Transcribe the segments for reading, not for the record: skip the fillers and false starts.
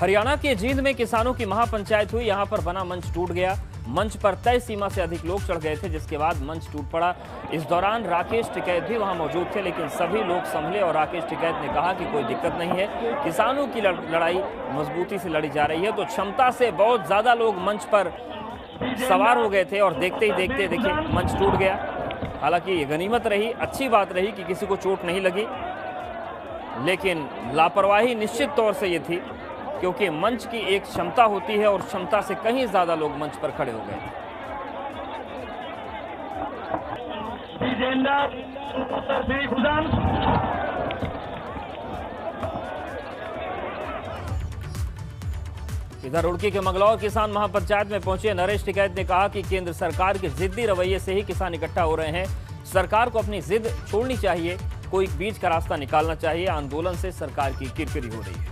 हरियाणा के जींद में किसानों की महापंचायत हुई। यहां पर बना मंच टूट गया। मंच पर तय सीमा से अधिक लोग चढ़ गए थे, जिसके बाद मंच टूट पड़ा। इस दौरान राकेश टिकैत भी वहां मौजूद थे, लेकिन सभी लोग संभले और राकेश टिकैत ने कहा कि कोई दिक्कत नहीं है, किसानों की लड़ाई मजबूती से लड़ी जा रही है। तो क्षमता से बहुत ज्यादा लोग मंच पर सवार हो गए थे और देखते ही देखते देखिए मंच टूट गया। हालांकि ये गनीमत रही, अच्छी बात रही कि किसी को चोट नहीं लगी, लेकिन लापरवाही निश्चित तौर से ये थी, क्योंकि मंच की एक क्षमता होती है और क्षमता से कहीं ज्यादा लोग मंच पर खड़े हो गए थे। इधर रुड़की के मंगलौर किसान महापंचायत में पहुंचे नरेश टिकैत ने कहा कि केंद्र सरकार के जिद्दी रवैये से ही किसान इकट्ठा हो रहे हैं। सरकार को अपनी जिद छोड़नी चाहिए, कोई बीच का रास्ता निकालना चाहिए। आंदोलन से सरकार की किरकिरी हो रही है।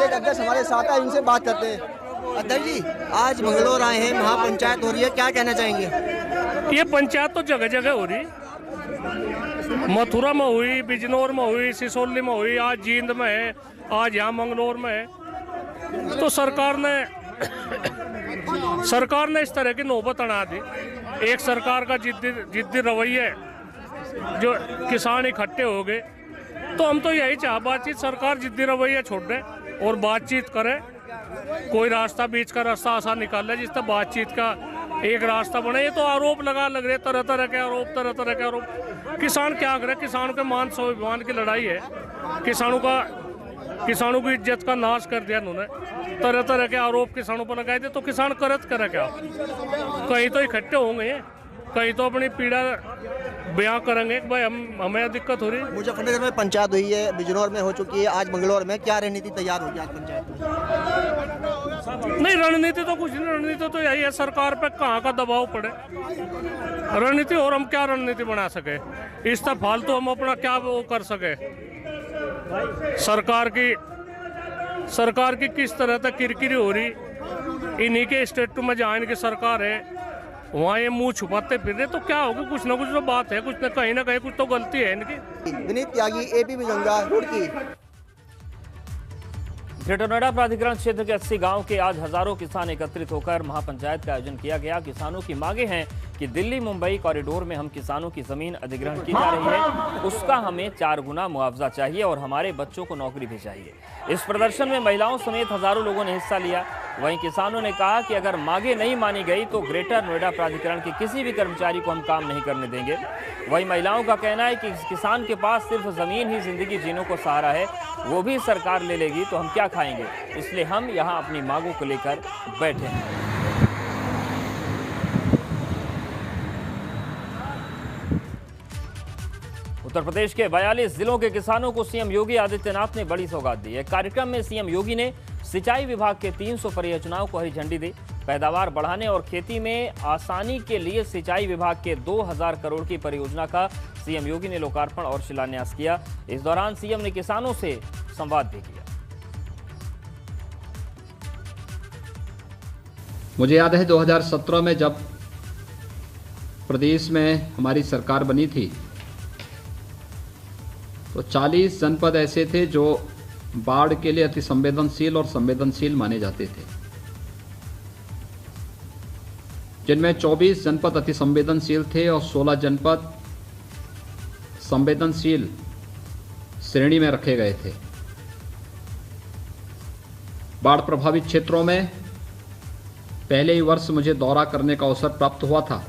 अध्यक्ष हमारे साथ है, इनसे बात करते हैं। अध्यक्ष जी, आज मंगलौर आए हैं, महापंचायत हो रही है, क्या कहना चाहेंगे? ये पंचायत तो जगह जगह हो रही, मथुरा में हुई, बिजनौर में हुई, सिसोली में हुई, आज जींद में है, आज यहाँ मंगलौर में है। तो सरकार ने इस तरह की नौबत अड़ा दी। एक सरकार का जिद्दी रवैया, जो किसान इकट्ठे हो गए, तो हम तो यही चाह बातचीत, सरकार जिद्दी रवैया छोड़ दे और बातचीत करे, कोई रास्ता बीच का रास्ता आसान निकाले, जिससे बातचीत का एक रास्ता बने। ये तो आरोप लग रहे, तरह तरह के आरोप। किसान क्या करे? किसान के मान स्वाभिमान की लड़ाई है। किसानों की इज्जत का नाश कर दिया इन्होंने, तरह तरह के आरोप किसानों पर लगाए थे। तो किसान करे क्या? कहीं तो इकट्ठे होंगे, कहीं तो अपनी पीड़ा बयां करेंगे कि भाई हमें दिक्कत हो रही है। मुजफ्फरनगर में पंचायत हुई है, बिजनौर में हो चुकी है, आज मंगलौर में क्या रणनीति तैयार होगी आज पंचायत में? नहीं, रणनीति तो कुछ नहीं, रणनीति तो यही है, सरकार पे कहाँ का दबाव पड़े रणनीति। और हम क्या रणनीति बना सके? इस तरह फालतू हम अपना क्या वो कर सके? सरकार की किस तरह तक किरकिरी हो रही, इन्हीं के स्टेट में जहाँ इनकी सरकार है वहाँ ये मुंह छुपाते फिर रहे, तो क्या होगा? कुछ ना कुछ तो बात है, कुछ ना कहीं कुछ तो गलती है इनकी। विनीत त्यागी, एबीपी गंगा, रुड़की। ग्रेटर नोएडा प्राधिकरण क्षेत्र के 80 गांव के आज हजारों किसान एकत्रित होकर महापंचायत का आयोजन किया गया। किसानों की मांगे हैं कि दिल्ली मुंबई कॉरिडोर में हम किसानों की जमीन अधिग्रहण की जा रही है, उसका हमें 4 गुना मुआवजा चाहिए और हमारे बच्चों को नौकरी भी चाहिए। इस प्रदर्शन में महिलाओं समेत हजारों लोगों ने हिस्सा लिया। वहीं किसानों ने कहा कि अगर मांगे नहीं मानी गई तो ग्रेटर नोएडा प्राधिकरण के किसी भी कर्मचारी को हम काम नहीं करने देंगे। वहीं महिलाओं का कहना है कि किसान के पास सिर्फ जमीन ही जिंदगी जीने को सहारा है, वो भी सरकार ले लेगी तो हम क्या खाएंगे, इसलिए हम यहाँ अपनी मांगों को लेकर बैठे हैं। उत्तर प्रदेश के 42 जिलों के किसानों को सीएम योगी आदित्यनाथ ने बड़ी सौगात दी है। कार्यक्रम में सीएम योगी ने सिंचाई विभाग के 300 परियोजनाओं को हरी झंडी दी। पैदावार बढ़ाने और खेती में आसानी के लिए सिंचाई विभाग के 2000 करोड़ की परियोजना का सीएम योगी ने लोकार्पण और शिलान्यास किया। इस दौरान सीएम ने किसानों से संवाद भी किया। मुझे याद है 2017 में जब प्रदेश में हमारी सरकार बनी थी तो 40 जनपद ऐसे थे जो बाढ़ के लिए अति संवेदनशील और संवेदनशील माने जाते थे, जिनमें 24 जनपद अति संवेदनशील थे और 16 जनपद संवेदनशील श्रेणी में रखे गए थे। बाढ़ प्रभावित क्षेत्रों में पहले ही वर्ष मुझे दौरा करने का अवसर प्राप्त हुआ था।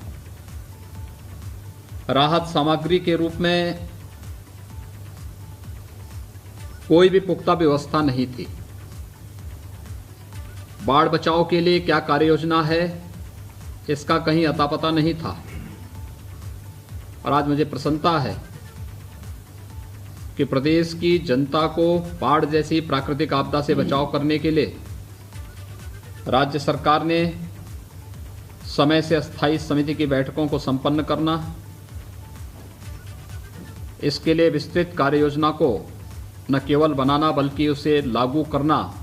राहत सामग्री के रूप में कोई भी पुख्ता व्यवस्था नहीं थी। बाढ़ बचाव के लिए क्या कार्य योजना है, इसका कहीं अता पता नहीं था। और आज मुझे प्रसन्नता है कि प्रदेश की जनता को बाढ़ जैसी प्राकृतिक आपदा से बचाव करने के लिए राज्य सरकार ने समय से अस्थायी समिति की बैठकों को संपन्न करना, इसके लिए विस्तृत कार्य योजना को न केवल बनाना बल्कि उसे लागू करना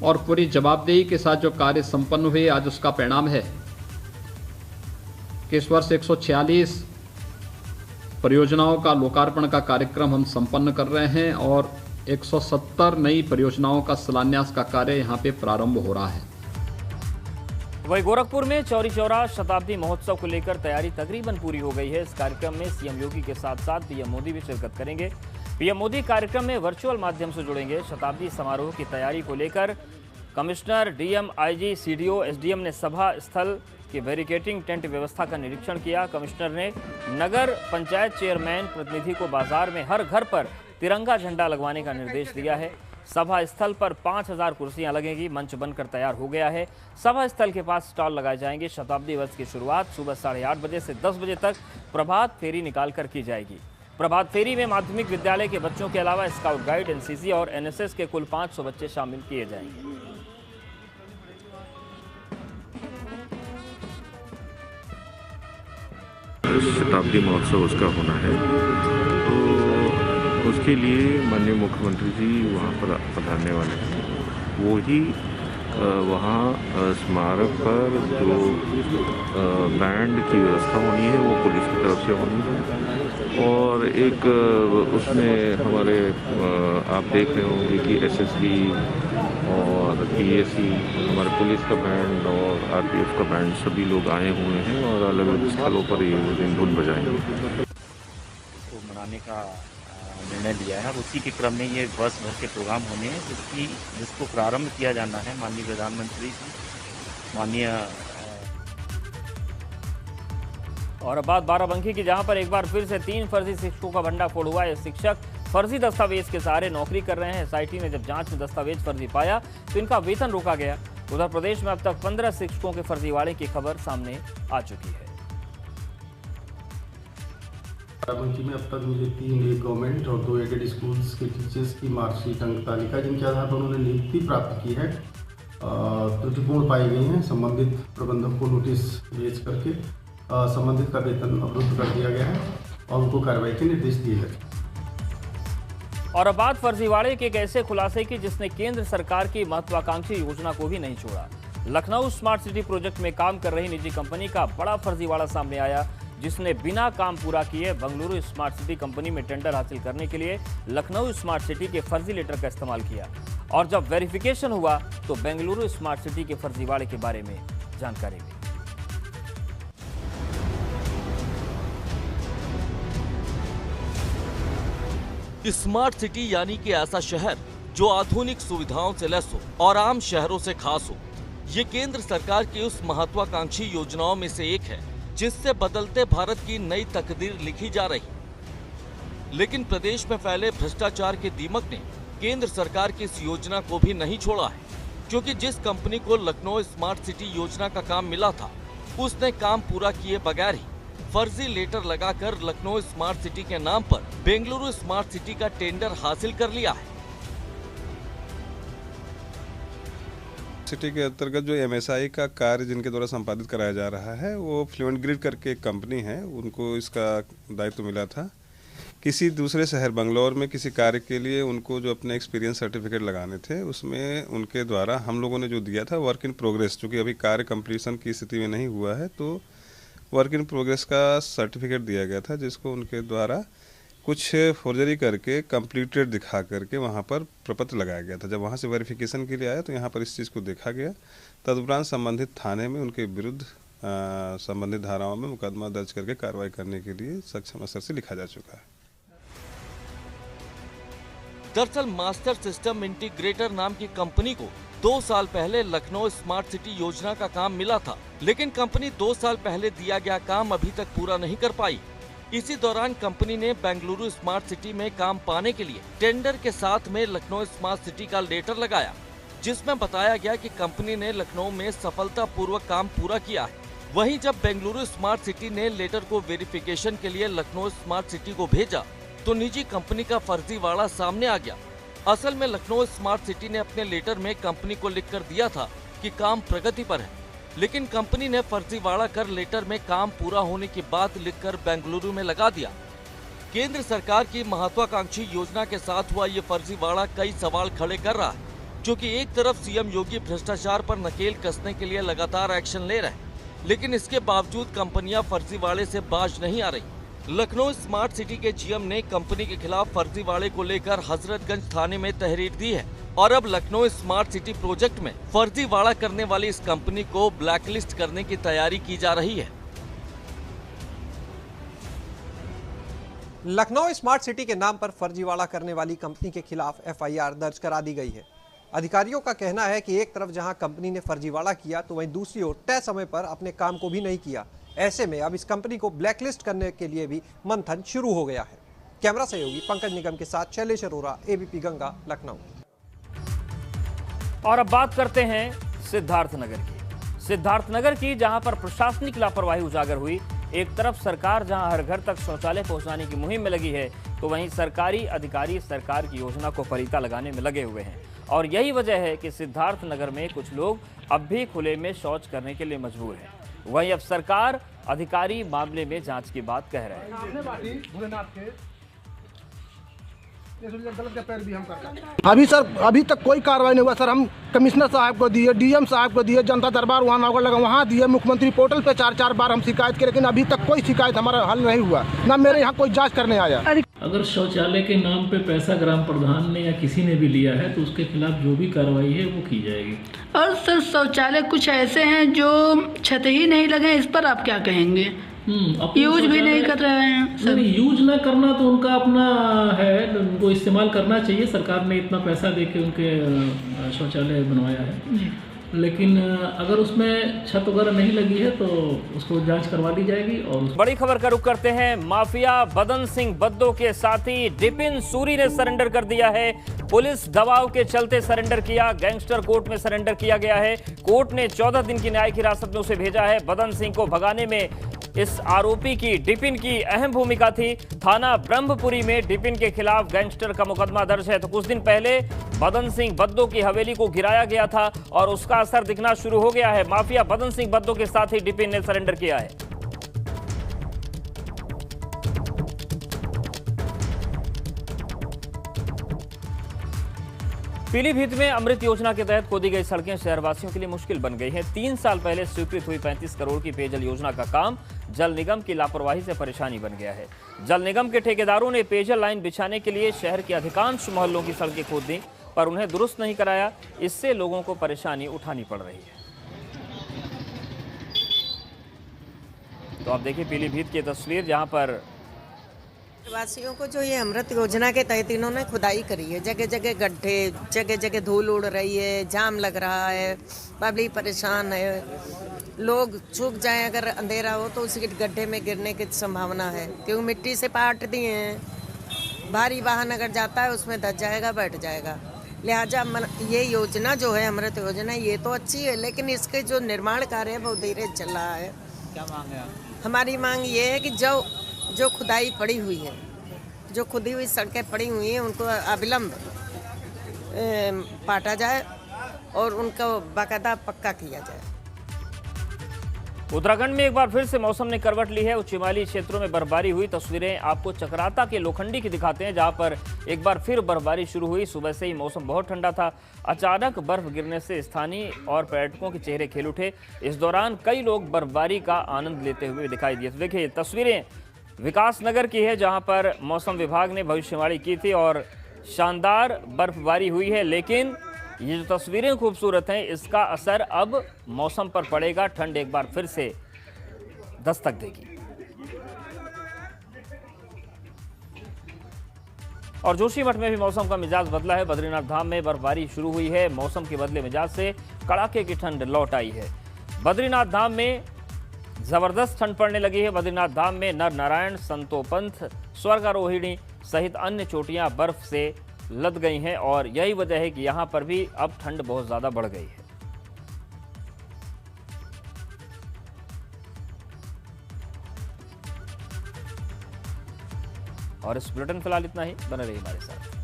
और पूरी जवाबदेही के साथ जो कार्य संपन्न हुए, आज उसका परिणाम है कि इस वर्ष 146 परियोजनाओं का लोकार्पण का कार्यक्रम हम संपन्न कर रहे हैं और 170 नई परियोजनाओं का शिलान्यास का कार्य यहां पे प्रारंभ हो रहा है। वहीं गोरखपुर में चौरी चौरा शताब्दी महोत्सव को लेकर तैयारी तकरीबन पूरी हो गई है। इस कार्यक्रम में सीएम योगी के साथ साथ पीएम मोदी भी शिरकत करेंगे। पीएम मोदी कार्यक्रम में वर्चुअल माध्यम से जुड़ेंगे। शताब्दी समारोह की तैयारी को लेकर commissioner, DM, IG, CDO, SDM ने सभा स्थल की बैरिकेडिंग टेंट व्यवस्था का निरीक्षण किया। कमिश्नर ने नगर पंचायत चेयरमैन प्रतिनिधि को बाजार में हर घर पर तिरंगा झंडा लगवाने का निर्देश दिया है। सभा स्थल पर 5000 कुर्सियां लगेंगी। मंच बनकर तैयार हो गया है। सभा स्थल के पास स्टॉल लगाए जाएंगे। शताब्दी वर्ष की शुरुआत सुबह 8:30 बजे से 10 बजे तक प्रभात फेरी निकालकर की जाएगी। प्रभात फेरी में माध्यमिक विद्यालय के बच्चों के अलावा स्काउट गाइड, एनसीसी और एनएसएस के कुल 500 बच्चे शामिल किए जाएंगे। शताब्दी महोत्सव उसका होना है, तो उसके लिए माननीय मुख्यमंत्री जी वहाँ पर पधारने वाले हैं। वो ही वहाँ स्मारक पर जो बैंड की व्यवस्था होनी है वो पुलिस की तरफ से होनी है। और एक उसमें हमारे आप देख रहे होंगे कि एसएसबी और पीएसी, हमारे पुलिस का बैंड और आरपीएफ का बैंड सभी लोग आए हुए हैं और अलग अलग स्थलों पर ये दिन धुन बजाएंगे। तो मनाने का निर्णय लिया है और उसी के क्रम में ये वर्ष भर के प्रोग्राम होने हैं जिसको प्रारंभ किया जाना है माननीय प्रधानमंत्री जी, माननीय। और अब बात बाराबंकी की, जहां पर एक बार फिर से 3 फर्जी शिक्षकों का भंडाफोड़ हुआ। ये शिक्षक फर्जी दस्तावेज के सहारे नौकरी कर रहे हैं। एसआईटी ने जब जांच में दस्तावेज फर्जी पाया तो इनका वेतन रोका गया। उधर प्रदेश में अब तक 15 शिक्षकों के फर्जीवाड़े की खबर सामने आ चुकी है। बाराबंकी में अब तक मिले 3 गवर्नमेंट और 2 एडेड स्कूल्स के टीचर्स की मार्कशीट अंक तालिका जिनके आधार पर उन्होंने नियुक्ति प्राप्त की है त्रुटिपूर्ण पाई गई हैं। संबंधित प्रबंधक को नोटिस भेज करके संबंधित का वेतन अवरुद्ध कर दिया गया है और उनको कार्रवाई के निर्देश दिए गए। और अब बात फर्जीवाड़े के एक ऐसे खुलासे की जिसने केंद्र सरकार की महत्वाकांक्षी योजना को भी नहीं छोड़ा। लखनऊ स्मार्ट सिटी प्रोजेक्ट में काम कर रही निजी कंपनी का बड़ा फर्जीवाड़ा सामने आया, जिसने बिना काम पूरा किए बेंगलुरु स्मार्ट सिटी कंपनी में टेंडर हासिल करने के लिए लखनऊ स्मार्ट सिटी के फर्जी लेटर का इस्तेमाल किया। और जब वेरिफिकेशन हुआ तो बेंगलुरु स्मार्ट सिटी के फर्जीवाड़े के बारे में जानकारी मिली। स्मार्ट सिटी यानी कि ऐसा शहर जो आधुनिक सुविधाओं से लैस हो और आम शहरों से खास हो। ये केंद्र सरकार की उस महत्वाकांक्षी योजनाओं में से एक है जिससे बदलते भारत की नई तकदीर लिखी जा रही। लेकिन प्रदेश में फैले भ्रष्टाचार के दीमक ने केंद्र सरकार की इस योजना को भी नहीं छोड़ा है, क्योंकि जिस कंपनी को लखनऊ स्मार्ट सिटी योजना का काम मिला था उसने काम पूरा किए बगैर ही फर्जी लेटर लगाकर लखनऊ स्मार्ट सिटी के नाम पर बेंगलुरु स्मार्ट सिटी का टेंडर हासिल कर लिया है। सिटी के अंतर्गत जो एमएसआई का कार्य जिनके द्वारा संपादित कराया जा रहा है वो फ्लुएंट ग्रिड करके एक कंपनी है, उनको इसका दायित्व मिला था। किसी दूसरे शहर बंगलौर में किसी कार्य के लिए उनको जो अपने एक्सपीरियंस सर्टिफिकेट लगाने थे उसमें उनके द्वारा हम लोगों ने जो दिया था वर्क इन प्रोग्रेस, चूँकि अभी कार्य कंप्लीशन की स्थिति में नहीं हुआ है तो वर्क इन प्रोग्रेस का सर्टिफिकेट दिया गया था, जिसको उनके द्वारा कुछ फॉर्जरी करके कंप्लीटेड दिखा करके वहाँ पर प्रपत्र लगाया गया था। जब वहाँ से वेरिफिकेशन के लिए आया तो यहाँ पर इस चीज़ को देखा गया। तदुपरांत संबंधित थाने में उनके विरुद्ध संबंधित धाराओं में मुकदमा दर्ज करके कार्रवाई करने के लिए सक्षम अफसर से लिखा जा चुका है। दरअसल मास्टर सिस्टम इंटीग्रेटर नाम की कंपनी को 2 साल पहले लखनऊ स्मार्ट सिटी योजना का काम मिला था, लेकिन कंपनी 2 साल पहले दिया गया काम अभी तक पूरा नहीं कर पाई। इसी दौरान कंपनी ने बेंगलुरु स्मार्ट सिटी में काम पाने के लिए टेंडर के साथ में लखनऊ स्मार्ट सिटी का लेटर लगाया, जिसमें बताया गया कि कंपनी ने लखनऊ में सफलतापूर्वक काम पूरा किया है। वहीं जब बेंगलुरु स्मार्ट सिटी ने लेटर को वेरिफिकेशन के लिए लखनऊ स्मार्ट सिटी को भेजा तो निजी कंपनी का फर्जीवाड़ा सामने आ गया। असल में लखनऊ स्मार्ट सिटी ने अपने लेटर में कंपनी को लिखकर दिया था कि काम प्रगति पर है, लेकिन कंपनी ने फर्जीवाड़ा कर लेटर में काम पूरा होने की बात लिखकर बेंगलुरु में लगा दिया। केंद्र सरकार की महत्वाकांक्षी योजना के साथ हुआ ये फर्जीवाड़ा कई सवाल खड़े कर रहा है, क्योंकि एक तरफ सीएम योगी भ्रष्टाचार पर नकेल कसने के लिए लगातार एक्शन ले रहे हैं, लेकिन इसके बावजूद कंपनियां फर्जीवाड़े से बाज नहीं आ रही। लखनऊ स्मार्ट सिटी के जीएम ने कंपनी के खिलाफ फर्जीवाड़े को लेकर हजरतगंज थाने में तहरीर दी है और अब लखनऊ स्मार्ट सिटी प्रोजेक्ट में फर्जीवाड़ा करने वाली इस कंपनी को ब्लैकलिस्ट करने की तैयारी की जा रही है। लखनऊ स्मार्ट सिटी के नाम पर फर्जीवाड़ा करने वाली कंपनी के खिलाफ एफआईआर दर्ज करा दी गई है। अधिकारियों का कहना है कि एक तरफ जहां कंपनी ने फर्जीवाड़ा किया तो वहीं दूसरी ओर तय समय पर अपने काम को भी नहीं किया। ऐसे में अब इस कंपनी को ब्लैकलिस्ट करने के लिए भी मंथन शुरू हो गया है। कैमरा सहयोगी पंकज निगम के साथ शैलेश अरोरा, एबीपी गंगा, लखनऊ। और अब बात करते हैं सिद्धार्थनगर की। सिद्धार्थनगर की, जहां पर प्रशासनिक लापरवाही उजागर हुई। एक तरफ सरकार जहां हर घर तक शौचालय पहुंचाने की मुहिम में लगी है, तो वहीं सरकारी अधिकारी सरकार की योजना को पलीता लगाने में लगे हुए हैं। और यही वजह है कि सिद्धार्थनगर में कुछ लोग अब भी खुले में शौच करने के लिए मजबूर हैं। वहीं अब सरकार अधिकारी मामले में जांच की बात कह रहे हैं। अभी तक कोई कार्रवाई नहीं हुआ सर। हम कमिश्नर साहब को दिए, डीएम साहब को दिए, जनता दरबार वहाँ नौकर लगा वहाँ दिए, मुख्यमंत्री पोर्टल पे 4-4 बार हम शिकायत की, लेकिन अभी तक कोई शिकायत हमारा हल नहीं हुआ। ना मेरे यहाँ कोई जांच करने आया। अगर शौचालय के नाम पे पैसा ग्राम प्रधान ने या किसी ने भी लिया है तो उसके खिलाफ जो भी कार्रवाई है वो की जाएगी। और सर शौचालय कुछ ऐसे हैं जो छत ही नहीं लगे, इस पर आप क्या कहेंगे? यूज भी नहीं कर रहे हैं सर। यूज ना करना तो उनका अपना है, उनको इस्तेमाल करना चाहिए। सरकार ने इतना पैसा दे के उनके शौचालय बनवाया है, लेकिन अगर उसमें छत वगैरह नहीं लगी है तो उसको जांच करवा दी जाएगी। और बड़ी खबर का रुख करते हैं। माफिया बदन सिंह बद्दो के साथी डिपिन सूरी ने सरेंडर कर दिया है। पुलिस दबाव के चलते सरेंडर किया। गैंगस्टर कोर्ट में सरेंडर किया गया है। कोर्ट ने 14 दिन की न्यायिक हिरासत में उसे भेजा है। बदन सिंह को भगाने में इस आरोपी की डिपिन की अहम भूमिका थी। थाना ब्रह्मपुरी में डिपिन के खिलाफ गैंगस्टर का मुकदमा दर्ज है। तो कुछ दिन पहले बदन सिंह बद्दो की हवेली को गिराया गया था और उसका असर दिखना शुरू हो गया है। माफिया बदन सिंह बद्दो के साथ ही डिपिन ने सरेंडर किया है। पीलीभीत में अमृत योजना के तहत खोदी गई सड़कें शहरवासियों के लिए मुश्किल बन गई हैं। 3 साल पहले स्वीकृत हुई 35 करोड़ की पेयजल योजना का काम जल निगम की लापरवाही से परेशानी बन गया है। जल निगम के ठेकेदारों ने पेयजल लाइन बिछाने के लिए शहर के अधिकांश मोहल्लों की सड़कें खोद दी, पर उन्हें दुरुस्त नहीं कराया। इससे लोगों को परेशानी उठानी पड़ रही है। तो आप देखिए पीलीभीत की तस्वीर, जहां पर वासियों को जो ये अमृत योजना के तहत इन्होंने खुदाई करी है। जगह जगह गड्ढे, जगह जगह धूल उड़ रही है, जाम लग रहा है, पब्लिक परेशान है। लोग चूक जाए अगर अंधेरा हो तो उसी गड्ढे में गिरने की संभावना है, क्योंकि मिट्टी से पाट दिए हैं। भारी वाहन अगर जाता है उसमें धस जाएगा, बैठ जाएगा। लिहाजा ये योजना जो है अमृत योजना, ये तो अच्छी है, लेकिन इसके जो निर्माण कार्य है वो धीरे चल रहा है। क्या मांग है? हमारी मांग ये है कि जो खुदाई पड़ी हुई है, जो खुदी हुई सड़कें पड़ी हुई हैं, उनको अविलंब पाटा जाए और उनको बाकायदा पक्का किया जाए। उत्तराखंड में एक बार फिर से मौसम ने करवट ली है। उच्च हिमालयी क्षेत्रों में बर्फबारी हुई। तस्वीरें आपको चक्राता के लोखंडी की दिखाते हैं, जहां पर एक बार फिर बर्फबारी शुरू हुई। सुबह से ही मौसम बहुत ठंडा था। अचानक बर्फ गिरने से स्थानीय और पर्यटकों के चेहरे खिल उठे। इस दौरान कई लोग बर्फबारी का आनंद लेते हुए दिखाई दिए। तो देखिए तस्वीरें विकासनगर की है, जहां पर मौसम विभाग ने भविष्यवाणी की थी और शानदार बर्फबारी हुई है। लेकिन ये जो तस्वीरें खूबसूरत हैं, इसका असर अब मौसम पर पड़ेगा। ठंड एक बार फिर से दस्तक देगी। और जोशीमठ में भी मौसम का मिजाज बदला है। बद्रीनाथ धाम में बर्फबारी शुरू हुई है। मौसम के बदले मिजाज से कड़ाके की ठंड लौट आई है। बद्रीनाथ धाम में जबरदस्त ठंड पड़ने लगी है। बद्रीनाथ धाम में नर नारायण, संतोपंथ, स्वर्गारोहिणी सहित अन्य चोटियां बर्फ से लद गई हैं और यही वजह है कि यहां पर भी अब ठंड बहुत ज्यादा बढ़ गई है। और इस बुलेटिन फिलहाल इतना ही। बने रहिए हमारे साथ।